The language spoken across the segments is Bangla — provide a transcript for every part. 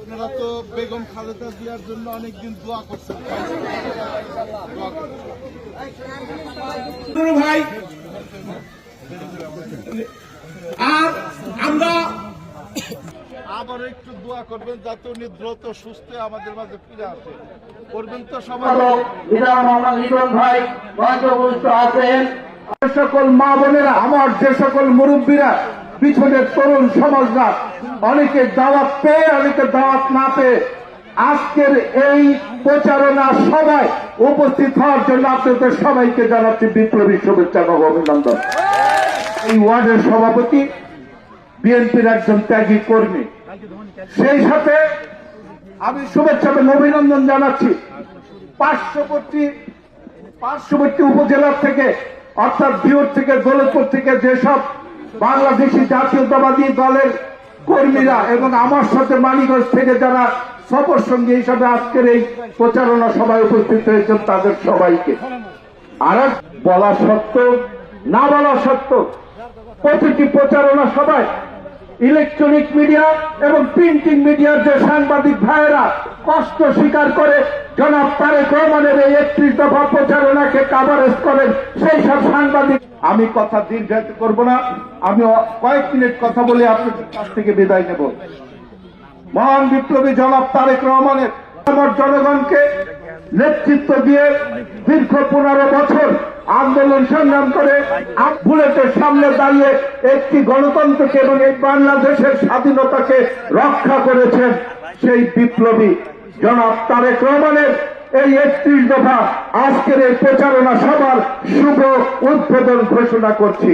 আপনারা তো বেগম খালেদা জিয়ার জন্য অনেকদিন দোয়া করছেন ভাই, আর আমরা আবার একটু দোয়া করবেন যাতে উনি দ্রুত সুস্থ আমাদের মাঝে ফিরে আসে। করবেন তো সবাই। ভাই আছেন, সকল মা বোনেরা, আমার যে সকল মুরব্বীরা, পিছনের তরুণ সমাজরা, অনেকে দাওয়াত পেয়ে অনেকে দাওয়াত না পেয়ে আজকের এই প্রচারণা সভায় উপস্থিত হওয়ার জন্য আপনাদের সবাইকে জানাচ্ছি বিপ্লবী শুভেচ্ছা ও অভিনন্দন। এই ওয়ার্ডের সভাপতি বিএনপির একজন ত্যাগী কর্মী, সেই সাথে আমি শুভেচ্ছা এবং অভিনন্দন জানাচ্ছি পার্শ্ববর্তী উপজেলার থেকে, অর্থাৎ বিউর থেকে, দৌলতপুর থেকে যেসব বাংলাদেশি জাতীয়তাবাদী দলের কর্মীরা এবং আমার সাথে মানিকগঞ্জ থেকে যারা সফর সঙ্গী হিসাবে আজকের এই প্রচারণা সভায় উপস্থিত হয়েছেন তাদের সবাইকে। আর বলা সত্ত্বেও না বলা সত্ত্বেও প্রতিটি প্রচারণা সভায় ইলেকট্রনিক মিডিয়া এবং প্রিন্টিং মিডিয়ার যে সাংবাদিক ভাইয়েরা কষ্ট স্বীকার করে জনাব তারেক রহমানের এই 31 দফা প্রচারণাকে কাভারেজ করেন, সেই সব সাংবাদিক, আমি কথা দীর্ঘায়িত করব না, আমি কয়েক মিনিট কথা বলে আপনাদের কাছ থেকে বিদায় নেব। মহান বিপ্লবী জনাব তারেক রহমানের আমার জনগণকে নেতৃত্ব দিয়ে দীর্ঘ 15 বছর আন্দোলন সংগ্রাম করে বুলেটের সামনে দাঁড়িয়ে একটি গণতন্ত্রকে এবং এই বাংলাদেশের স্বাধীনতাকে রক্ষা করেছেন সেই বিপ্লবী জনাব তারেক রহমানের এই 31 দফা আজকের এই প্রচারণা সভার শুভ উদ্বোধন ঘোষণা করছি।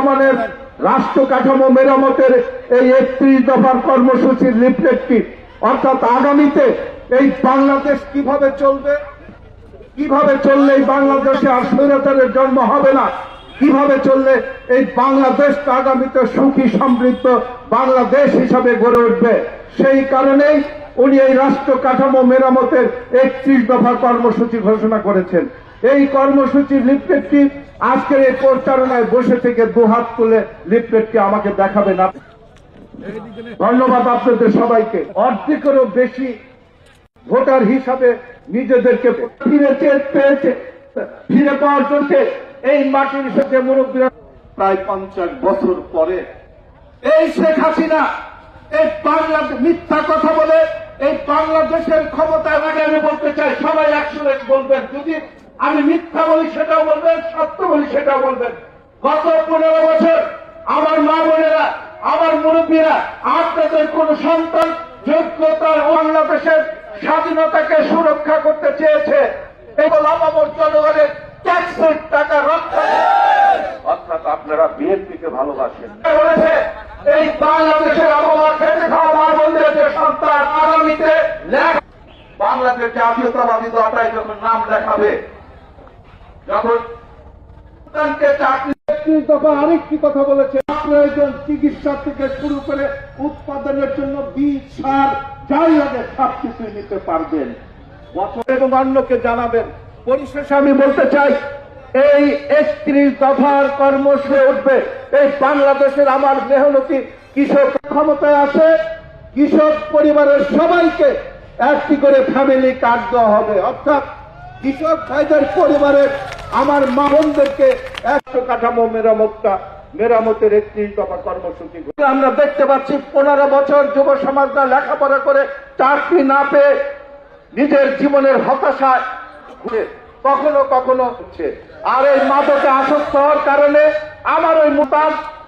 আমাদের রাষ্ট্র কাঠামো মেরামতের এই 31 দফার কর্মসূচির লিফলেটটি, অর্থাৎ আগামীতে এই বাংলাদেশ কিভাবে চললে এই বাংলাদেশে আর স্বৈরাচারের জন্ম হবে না, কিভাবে চললে এই বাংলাদেশটা আগামীতে সুখী সমৃদ্ধ বাংলাদেশ হিসাবে গড়ে উঠবে, সেই কারণেই উনি এই রাষ্ট্র কাঠামো মেরামতের 31 দফা কর্মসূচি ঘোষণা করেছেন। এই কর্মসূচির লিফলেটটি আজকের এই প্রচারণায় বসে থেকে দুহাত তুলে লিফলেটটি আমাকে দেখাবেন। ধন্যবাদ আপনাদের সবাইকে। অর্ধেকেরও বেশি ভোটার হিসাবে নিজেদেরকে ফিরে পাওয়ার জন্য এই মাটির সাথে মুরব্বীরা প্রায় 50 বছর পরে এই শেখ হাসিনা এই বাংলাদেশ মিথ্যা কথা বলে এই বাংলাদেশের ক্ষমতায় আগে আমি বলতে চাই, সবাই একসাথে বলবেন, যদি আমি মিথ্যা বলি সেটাও বলবেন, সত্য বলি সেটাও বলবেন। গত 15 বছর আমার মা বোনেরা, আমার মুরব্বীরা, আপনাদের কোন সন্তান যোগ্যতার বাংলাদেশের স্বাধীনতাকে সুরক্ষা করতে চেয়েছে এবং আমার জনগণের ট্যাক্সের টাকা রক্ষা, অর্থাৎ আপনারা বিএনপিকে ভালোবাসেন বলেছে এই বাংলাদেশের আবহাওয়া খেতে খাওয়া মা বোনদের যে সন্তান আগামীতে বাংলাদেশ জাতীয়তাবাদী দলটাই যখন নাম লেখাবে, যখন আরেকটি কথা বলেছে, প্রয়োজন চিকিৎসা থেকে শুরু করে উৎপাদনের জন্য বীজ, সার, যাই লাগে সবকিছু নিতে পারবেন এবং অন্যকে জানাবেন। পরিশেষে আমি বলতে চাই, এই 31 দফার কর্মসূচি উঠবে এই বাংলাদেশের আমার মেহনতি কৃষক ক্ষমতায় আছে, কৃষক পরিবারের সবাইকে একটি করে ফ্যামিলি কার্ড দেওয়া হবে, অর্থাৎ কৃষক ভাইদের পরিবারের আমার মা বোনদেরকে 100 কাঠামো মেরামতের 31 দফা কর্মসূচি আমরা দেখতে পাচ্ছি। 15 বছর যুব সমাজরা লেখাপড়া করে চাকরি না পেয়ে নিজের জীবনের হতাশায় কখনো হচ্ছে, আর এই মাদকে আসক্ত হওয়ার কারণে আমার ওই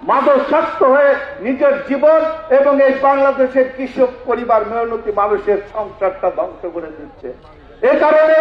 মাদকাসক্ত হয়ে নিজের জীবন এবং এই বাংলাদেশের কৃষক পরিবার মেহনতি মানুষের সংসারটা ধ্বংস করে দিচ্ছে। এ কারণে